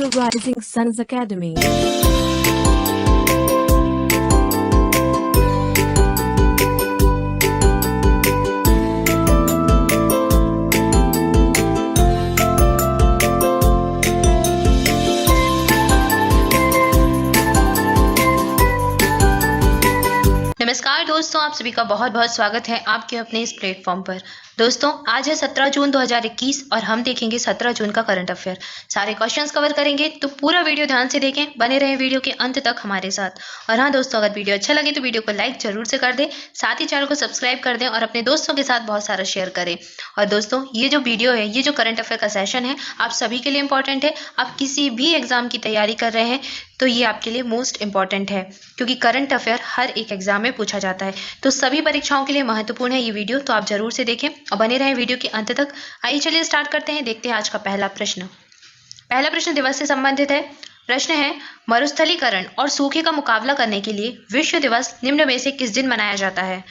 to Rising Suns Academy. नमस्कार दोस्तों, आप सभी का बहुत बहुत स्वागत है आपके अपने इस प्लेटफॉर्म पर। दोस्तों, आज है 17 जून 2021 और हम देखेंगे 17 जून का करंट अफेयर। सारे क्वेश्चंस कवर करेंगे, तो पूरा वीडियो ध्यान से देखें, बने रहें वीडियो के अंत तक हमारे साथ। और हाँ दोस्तों, अगर वीडियो अच्छा लगे तो वीडियो को लाइक जरूर से कर दें, साथ ही चैनल को सब्सक्राइब कर दें और अपने दोस्तों के साथ बहुत सारा शेयर करें। और दोस्तों, ये जो वीडियो है, ये जो करंट अफेयर का सेशन है, आप सभी के लिए इंपॉर्टेंट है। आप किसी भी एग्जाम की तैयारी कर रहे हैं तो ये आपके लिए मोस्ट इंपॉर्टेंट है, क्योंकि करंट अफेयर हर एक एग्जाम में पूछा जाता है, तो सभी परीक्षाओं के लिए महत्वपूर्ण है ये वीडियो। तो आप जरूर से देखें और बने रहें वीडियो के अंत तक। आइए चलिए स्टार्ट करते हैं। देखते हैं आज का पहला प्रश्न। पहला प्रश्न दिवस से संबंधित है। प्रश्न है, मरुस्थलीकरण और सूखे का मुकाबला करने के लिए विश्व दिवस निम्न में से किस दिन मनाया जाता है?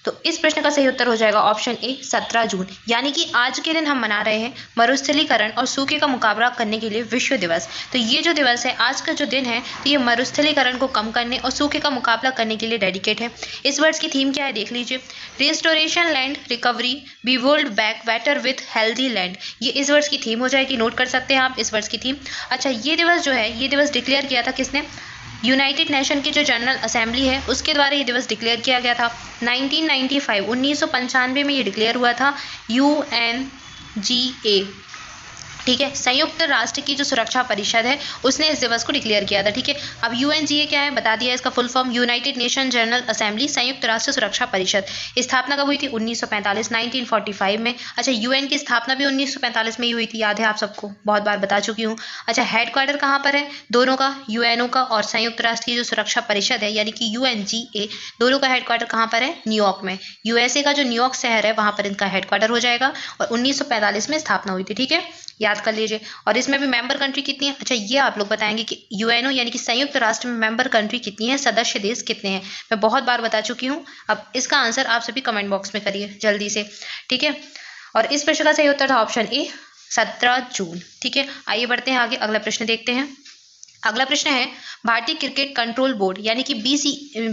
तो इस प्रश्न का सही उत्तर हो जाएगा ऑप्शन ए 17 जून, यानी कि आज के दिन हम मना रहे हैं मरुस्थलीकरण और सूखे का मुकाबला करने के लिए विश्व दिवस। तो ये जो दिवस है, आज का जो दिन है, तो ये मरुस्थलीकरण को कम करने और सूखे का मुकाबला करने के लिए डेडिकेट है। इस वर्ष की थीम क्या है देख लीजिए, restoration land recovery be world back better with healthy land. ये इस वर्ष की थीम हो जाएगी, नोट कर सकते हैं आप इस वर्ष की थीम। अच्छा, ये दिवस जो है, ये दिवस डिक्लेयर किया था किसने? यूनाइटेड नेशन की जो जनरल असेंबली है उसके द्वारा ये दिवस डिक्लेयर किया गया था 1995 1995 में ये डिक्लेयर हुआ था UNGA। ठीक है, संयुक्त राष्ट्र की जो सुरक्षा परिषद है उसने इस दिवस को डिक्लेयर किया था। ठीक है, अब UNGA क्या है बता दिया, इसका full form United nation general assembly, संयुक्त राष्ट्र सुरक्षा परिषद। स्थापना कब हुई थी? 1945 1945 में। अच्छा, UN की स्थापना भी 1945 में ही हुई थी, याद है आप सबको, बहुत बार बता चुकी हूँ। अच्छा, हेडक्वार्टर कहाँ पर है दोनों का? UNO का और संयुक्त राष्ट्र की जो सुरक्षा परिषद है यानी कि UNGA, दोनों का हेडक्वार्टर कहाँ पर है? न्यूयॉर्क में। USA का जो न्यूयॉर्क शहर है वहाँ पर इनका हेडक्वार्टर हो जाएगा और 1945 में स्थापना हुई थी। ठीक है, याद कर लीजिए। और इसमें भी मेंबर कंट्री कितनी है? अच्छा, ये आप लोग बताएंगे कि UNO यानी कि संयुक्त राष्ट्र में मेंबर कंट्री कितनी है, सदस्य देश कितने हैं। मैं बहुत बार बता चुकी हूँ, अब इसका आंसर आप सभी कमेंट बॉक्स में करिए जल्दी से। ठीक है, और इस प्रश्न का सही उत्तर था ऑप्शन ए 17 जून। ठीक है, आइए बढ़ते हैं आगे, अगला प्रश्न देखते हैं। अगला प्रश्न है, भारतीय क्रिकेट कंट्रोल बोर्ड यानी कि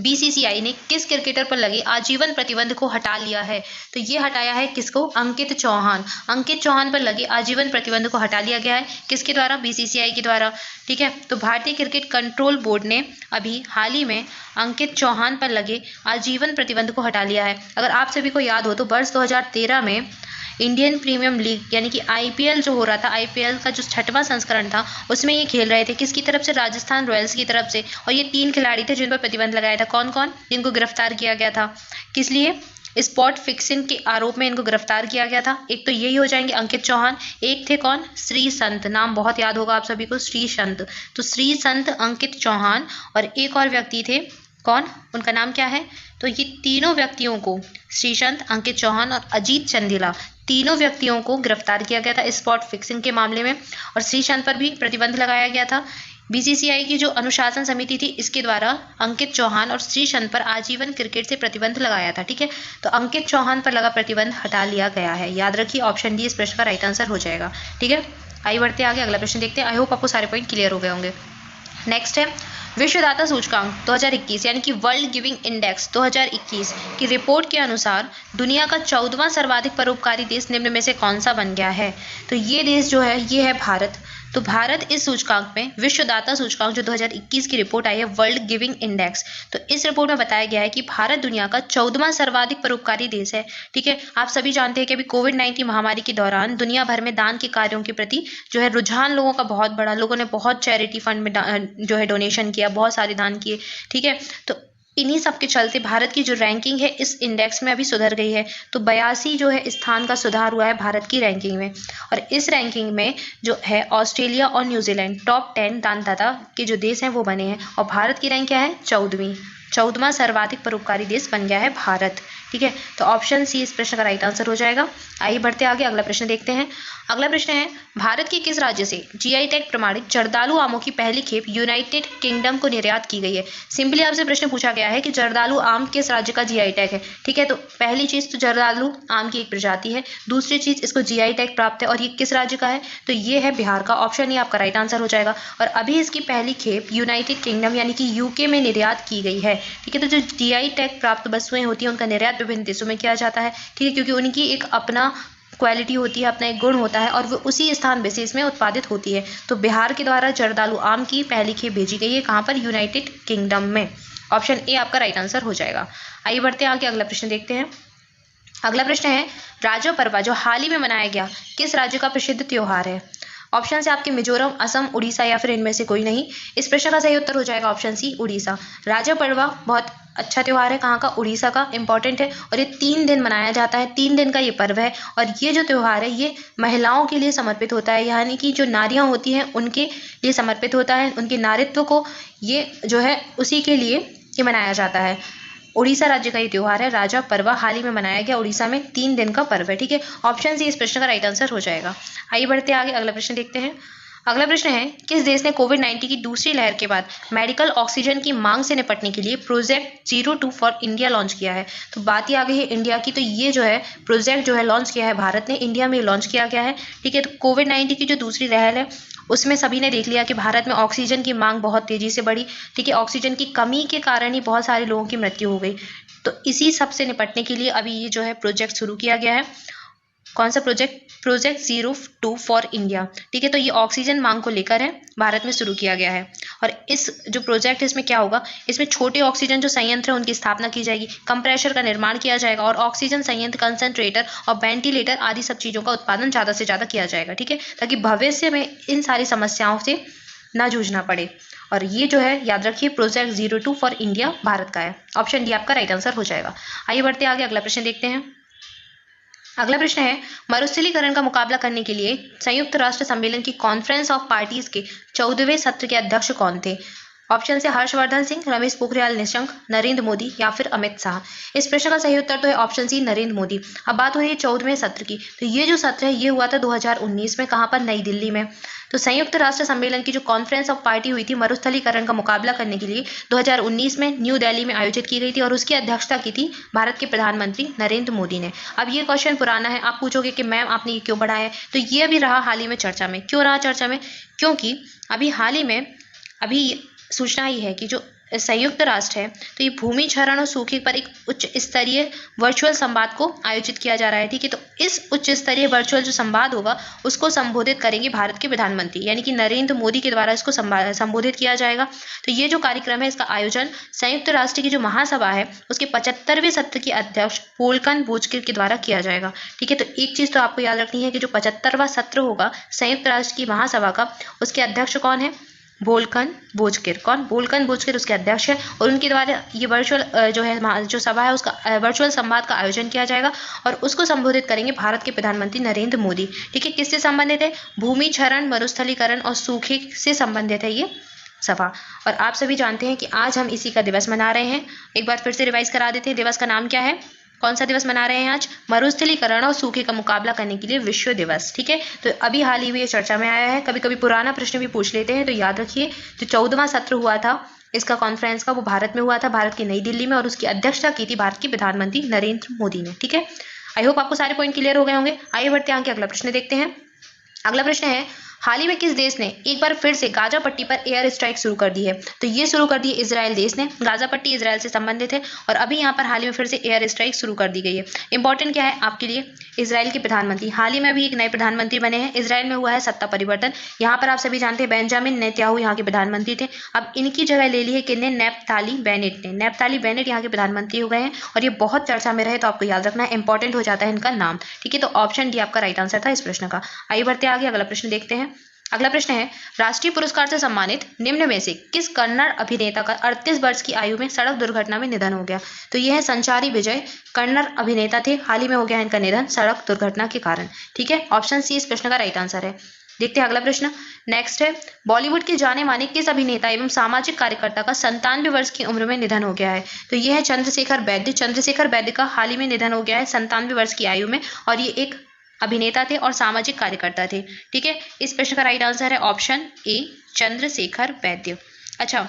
BCCI ने किस क्रिकेटर पर लगे आजीवन प्रतिबंध को हटा लिया है? तो ये हटाया है किसको? अंकित चौहान। अंकित चौहान पर लगे आजीवन प्रतिबंध को हटा लिया गया है, किसके द्वारा? BCCI के द्वारा। ठीक है, तो भारतीय क्रिकेट कंट्रोल बोर्ड ने अभी हाल ही में अंकित चौहान पर लगे आजीवन प्रतिबंध को हटा लिया है। अगर आप सभी को याद हो तो वर्ष 2013 में इंडियन प्रीमियम लीग यानी कि IPL जो हो रहा था, IPL का जो 6वां संस्करण था, उसमें ये खेल रहे थे। किसकी तरफ से? राजस्थान रॉयल्स की तरफ से। और ये 3 खिलाड़ी थे जिन पर प्रतिबंध लगाया था। कौन कौन? जिनको गिरफ्तार किया गया था, किस लिए? स्पॉट फिक्सिंग के आरोप में इनको गिरफ्तार किया गया था। एक तो यही हो जाएंगे अंकित चौहान, एक थे कौन? श्रीसंत, नाम बहुत याद होगा आप सभी को, श्रीसंत। तो श्रीसंत, अंकित चौहान और एक और व्यक्ति थे, कौन? उनका नाम क्या है? तो ये तीनों व्यक्तियों को, श्रीसंत, अंकित चौहान और अजीत चंदेला, तीनों व्यक्तियों को गिरफ्तार किया गया था स्पॉट फिक्सिंग के मामले में। और श्रीसंत पर भी प्रतिबंध लगाया गया था। BCCI की जो अनुशासन समिति थी इसके द्वारा अंकित चौहान और श्रीसंत पर आजीवन क्रिकेट से प्रतिबंध लगाया था। ठीक है, तो अंकित चौहान पर लगा प्रतिबंध हटा लिया गया है, याद रखिए ऑप्शन डी इस प्रश्न का राइट आंसर हो जाएगा। ठीक है, आइए बढ़ते आगे, अगला प्रश्न देखते हैं। आई होप आपको सारे पॉइंट क्लियर हो गए होंगे। नेक्स्ट है, विश्वदाता सूचकांक 2021 यानी कि वर्ल्ड गिविंग इंडेक्स 2021 की रिपोर्ट के अनुसार दुनिया का 14वां सर्वाधिक परोपकारी देश निम्न में से कौन सा बन गया है? तो ये देश जो है ये है भारत। तो भारत इस सूचकांक में, विश्वदाता सूचकांक जो 2021 की रिपोर्ट आई है वर्ल्ड गिविंग इंडेक्स, तो इस रिपोर्ट में बताया गया है कि भारत दुनिया का 14वां सर्वाधिक परोपकारी देश है। ठीक है, आप सभी जानते हैं कि अभी कोविड-19 महामारी के दौरान दुनिया भर में दान के कार्यों के प्रति जो है रुझान लोगों का बहुत बड़ा, लोगों ने बहुत चैरिटी फंड में जो है डोनेशन किया, बहुत सारे दान किए। ठीक है, तो इन्हीं सब के चलते भारत की जो रैंकिंग है इस इंडेक्स में अभी सुधर गई है। तो 82 जो है स्थान का सुधार हुआ है भारत की रैंकिंग में। और इस रैंकिंग में जो है ऑस्ट्रेलिया और न्यूजीलैंड टॉप 10 दानदाता के जो देश हैं वो बने हैं। और भारत की रैंक क्या है? 14वां सर्वाधिक परोपकारी देश बन गया है भारत। ठीक है, तो ऑप्शन सी इस प्रश्न का राइट आंसर हो जाएगा। आइए बढ़ते आगे, अगला प्रश्न देखते हैं। अगला प्रश्न है, भारत के किस राज्य से जीआई टैग प्रमाणित जर्दालू आमों की पहली खेप यूनाइटेड किंगडम को निर्यात की गई है? सिंपली आपसे प्रश्न पूछा गया है कि जर्दालू आम किस राज्य का जीआई टैग है। ठीक है, तो पहली चीज तो जर्दालू आम की एक प्रजाति है, दूसरी चीज इसको जीआई टैग प्राप्त है और ये किस राज्य का है, तो ये है बिहार का। ऑप्शन ये आपका राइट आंसर हो जाएगा। और अभी इसकी पहली खेप यूनाइटेड किंगडम यानी कि यूके में निर्यात की गई है। ठीक है, तो जो जीआई टैग प्राप्त वस्तुएं होती हैं उनका निर्यात विभिन्न देशों में किया जाता है। ठीक है, क्योंकि उनकी एक अपना क्वालिटी होती है, अपना एक गुण होता है और वो उसी स्थान बेसिस में उत्पादित होती है। तो बिहार के द्वारा जर्दालू आम की पहली खेप भेजी गई है, कहाँ पर, यूनाइटेड किंगडम में। ऑप्शन ए आपका राइट आंसर हो जाएगा। आइए बढ़ते हैं आगे, अगला प्रश्न देखते हैं। अगला प्रश्न है, राजा परवा जो हाल ही में मनाया गया किस राज्य का प्रसिद्ध त्योहार है? ऑप्शन से आपके मिजोरम, असम, उड़ीसा या फिर इनमें से कोई नहीं। इस प्रश्न का सही उत्तर हो जाएगा ऑप्शन सी, उड़ीसा। राजा परवा बहुत अच्छा त्यौहार है, कहाँ का, उड़ीसा का, इंपॉर्टेंट है और ये 3 दिन मनाया जाता है। 3 दिन का ये पर्व है और ये जो त्यौहार है ये महिलाओं के लिए समर्पित होता है, यानी कि जो नारियां होती हैं उनके लिए समर्पित होता है। उनके नारित्व को ये जो है उसी के लिए ये मनाया जाता है। उड़ीसा राज्य का ये त्यौहार है, राजा परवा, हाल ही में मनाया गया, उड़ीसा में 3 दिन का पर्व है। ठीक है, ऑप्शन सी इस प्रश्न का राइट आंसर हो जाएगा। आइए बढ़ते आगे, अगला प्रश्न देखते हैं। अगला प्रश्न है, किस देश ने कोविड-19 की दूसरी लहर के बाद मेडिकल ऑक्सीजन की मांग से निपटने के लिए प्रोजेक्ट 02 फॉर इंडिया लॉन्च किया है? तो बात ही आ गई है इंडिया की, तो ये जो है प्रोजेक्ट जो है लॉन्च किया है भारत ने, इंडिया में लॉन्च किया गया है। ठीक है, तो कोविड-19 की जो दूसरी लहर है उसमें सभी ने देख लिया कि भारत में ऑक्सीजन की मांग बहुत तेजी से बढ़ी। ठीक है, ऑक्सीजन की कमी के कारण ही बहुत सारे लोगों की मृत्यु हो गई। तो इसी सब से निपटने के लिए अभी ये जो है प्रोजेक्ट शुरू किया गया है। कौन सा प्रोजेक्ट? Project 02 for India. ठीक है, तो ये ऑक्सीजन मांग को लेकर है, भारत में शुरू किया गया है। और इस जो प्रोजेक्ट है इसमें क्या होगा, इसमें छोटे ऑक्सीजन जो संयंत्र है उनकी स्थापना की जाएगी, कंप्रेशर का निर्माण किया जाएगा और ऑक्सीजन संयंत्र, कंसंट्रेटर और वेंटिलेटर आदि सब चीज़ों का उत्पादन ज़्यादा से ज़्यादा किया जाएगा। ठीक है, ताकि भविष्य में इन सारी समस्याओं से ना जूझना पड़े। और ये जो है याद रखिए, प्रोजेक्ट 02 फॉर इंडिया भारत का है। ऑप्शन डी आपका राइट आंसर हो जाएगा। आइए बढ़ते आगे, अगला प्रश्न देखते हैं। अगला प्रश्न है, मरुस्थलीकरण का मुकाबला करने के लिए संयुक्त राष्ट्र सम्मेलन की कॉन्फ्रेंस ऑफ पार्टीज के 14वें सत्र के अध्यक्ष कौन थे? ऑप्शन से हर्षवर्धन सिंह, रमेश पोखरियाल निशंक, नरेंद्र मोदी या फिर अमित शाह। इस प्रश्न का सही उत्तर तो है ऑप्शन सी, नरेंद्र मोदी। अब बात हो रही है 14वें सत्र की, तो ये जो सत्र है ये हुआ था 2019 में, कहाँ पर, नई दिल्ली में। तो संयुक्त राष्ट्र सम्मेलन की जो कॉन्फ्रेंस ऑफ पार्टी हुई थी मरुस्थलीकरण का मुकाबला करने के लिए 2019 में न्यू दिल्ली में आयोजित की गई थी और उसकी अध्यक्षता की थी भारत के प्रधानमंत्री नरेंद्र मोदी ने। अब ये क्वेश्चन पुराना है, आप पूछोगे कि मैम आपने ये क्यों पढ़ा है, तो ये अभी रहा हाल ही में चर्चा में। क्यों रहा चर्चा में? क्योंकि अभी हाल ही में अभी सूचना ही है कि जो संयुक्त राष्ट्र है तो ये भूमि क्षरण और सूखे पर एक उच्च स्तरीय वर्चुअल संवाद को आयोजित किया जा रहा है। ठीक है, तो इस उच्च स्तरीय वर्चुअल जो संवाद होगा उसको संबोधित करेंगे भारत के प्रधानमंत्री यानी कि नरेंद्र मोदी के द्वारा इसको संबोधित किया जाएगा। तो ये जो कार्यक्रम है इसका आयोजन संयुक्त राष्ट्र की जो महासभा है उसके 75वें सत्र के अध्यक्ष वोल्कन बोजकिर के द्वारा किया जाएगा। ठीक है, तो एक चीज तो आपको याद रखनी है कि जो 75वां सत्र होगा संयुक्त राष्ट्र की महासभा का, उसके अध्यक्ष कौन है? Vulcan Bozkir. कौन? वोल्कन बोजकिर उसके अध्यक्ष है और उनके द्वारा ये वर्चुअल जो है जो सभा है उसका वर्चुअल संवाद का आयोजन किया जाएगा और उसको संबोधित करेंगे भारत के प्रधानमंत्री नरेंद्र मोदी। ठीक है, किससे संबंधित है? भूमि क्षरण, मरुस्थलीकरण और सूखे से संबंधित है ये सभा। और आप सभी जानते हैं कि आज हम इसी का दिवस मना रहे हैं। एक बार फिर से रिवाइज करा देते हैं, दिवस का नाम क्या है, कौन सा दिवस मना रहे हैं आज? मरुस्थलीकरण और सूखे का मुकाबला करने के लिए विश्व दिवस। ठीक है, तो अभी हाल ही में ये चर्चा में आया है, कभी कभी पुराना प्रश्न भी पूछ लेते हैं, तो याद रखिए जो 14वां सत्र हुआ था इसका कॉन्फ्रेंस का वो भारत में हुआ था, भारत की नई दिल्ली में, और उसकी अध्यक्षता की थी भारत के प्रधानमंत्री नरेंद्र मोदी ने। ठीक है, आई होप आपको सारे पॉइंट क्लियर हो गए होंगे। आइए बढ़ते हैं आगे, अगला प्रश्न देखते हैं। अगला प्रश्न है, हाल ही में किस देश ने एक बार फिर से गाजा पट्टी पर एयर स्ट्राइक शुरू कर दी है? तो ये शुरू कर दी है इजराइल देश ने। गाजा पट्टी इजराइल से संबंधित है और अभी यहाँ पर हाल ही में फिर से एयर स्ट्राइक शुरू कर दी गई है। इंपॉर्टेंट क्या है आपके लिए? इजराइल के प्रधानमंत्री हाल ही में अभी एक नए प्रधानमंत्री बने हैं, इजराइल में हुआ है सत्ता परिवर्तन। यहाँ पर आप सभी जानते हैं बेंजामिन नेतन्याहू यहाँ के प्रधानमंत्री थे, अब इनकी जगह ले ली है किसने? नैप्ताली बेनेट ने। नैप्ताली बेनेट यहाँ के प्रधानमंत्री हो गए हैं और ये बहुत चर्चा में रहे, तो आपको याद रखना है, इंपॉर्टेंट हो जाता है इनका नाम। ठीक है, तो ऑप्शन डी आपका राइट आंसर था इस प्रश्न का। आइए बढ़ते आगे, अगला प्रश्न देखते हैं। अगला प्रश्न है, राष्ट्रीय पुरस्कार से सम्मानित निम्न में से किस कन्नड़ अभिनेता का 38 वर्ष की आयु में सड़क दुर्घटना में निधन हो गया? तो यह है संचारी विजय, कन्नड़ अभिनेता थे, हाल ही में हो गया इनका निधन सड़क दुर्घटना के कारण। ठीक है, ऑप्शन सी इस प्रश्न का राइट आंसर है। देखते हैं अगला प्रश्न। नेक्स्ट है, बॉलीवुड के जाने माने किस अभिनेता एवं सामाजिक कार्यकर्ता का 97 वर्ष की उम्र में निधन हो गया है? तो ये है चंद्रशेखर वैद्य। चंद्रशेखर वैद्य का हाल ही में निधन हो गया है 97 वर्ष की आयु में, और ये एक अभिनेता थे और सामाजिक कार्यकर्ता थे। ठीक है, इस प्रश्न का राइट आंसर है ऑप्शन ए, चंद्रशेखर वैद्य। अच्छा,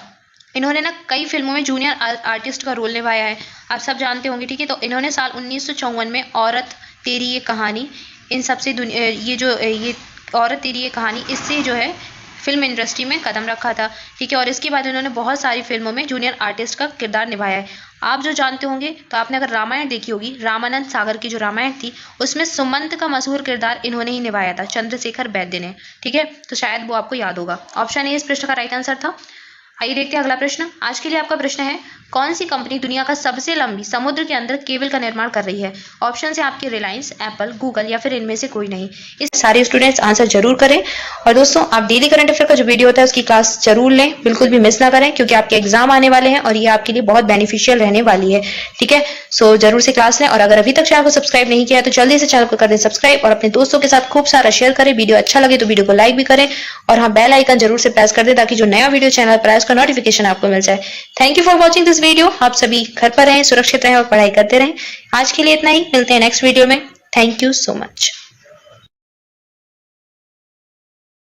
इन्होंने ना कई फिल्मों में जूनियर आर्टिस्ट का रोल निभाया है, आप सब जानते होंगे। ठीक है, तो इन्होंने साल 1954 में औरत तेरी ये कहानी, इन सबसे ये औरत तेरी ये कहानी, इससे जो है फिल्म इंडस्ट्री में कदम रखा था। ठीक है, और इसके बाद इन्होंने बहुत सारी फिल्मों में जूनियर आर्टिस्ट का किरदार निभाया है। आप जो जानते होंगे, तो आपने अगर रामायण देखी होगी, रामानंद सागर की जो रामायण थी, उसमें सुमंत का मशहूर किरदार इन्होंने ही निभाया था, चंद्रशेखर वैद्य ने। ठीक है, तो शायद वो आपको याद होगा। ऑप्शन ए इस प्रश्न का राइट आंसर था। आइए देखते हैं अगला प्रश्न। आज के लिए आपका प्रश्न है, कौन सी कंपनी दुनिया का सबसे लंबी समुद्र के अंदर केबल का निर्माण कर रही है? ऑप्शन है आपके रिलायंस, एप्पल, गूगल या फिर इनमें से कोई नहीं। इस सारे स्टूडेंट्स आंसर जरूर करें। और दोस्तों, आप डेली करंट अफेयर का जो वीडियो होता है उसकी क्लास जरूर लें, बिल्कुल भी मिस ना करें, क्योंकि आपके एग्जाम आने वाले हैं और ये आपके लिए बहुत बेनिफिशियल रहने वाली है। ठीक है, सो जरूर से क्लास लें। और अगर अभी तक चैनल को सब्सक्राइब नहीं किया है तो जल्दी से चैनल को कर दें सब्सक्राइब, और अपने दोस्तों के साथ खूब सारा शेयर करें। वीडियो अच्छा लगे तो वीडियो को लाइक भी करें, और हाँ, बेल आइकन जरूर से प्रेस कर दें ताकि जो नया वीडियो चैनल पर आए उसका नोटिफिकेशन आपको मिल जाए। Thank you for watching this video. आप सभी घर पर रहें, सुरक्षित रहें और पढ़ाई करते रहें। आज के लिए इतना ही, मिलते हैं नेक्स्ट वीडियो में। Thank you so much.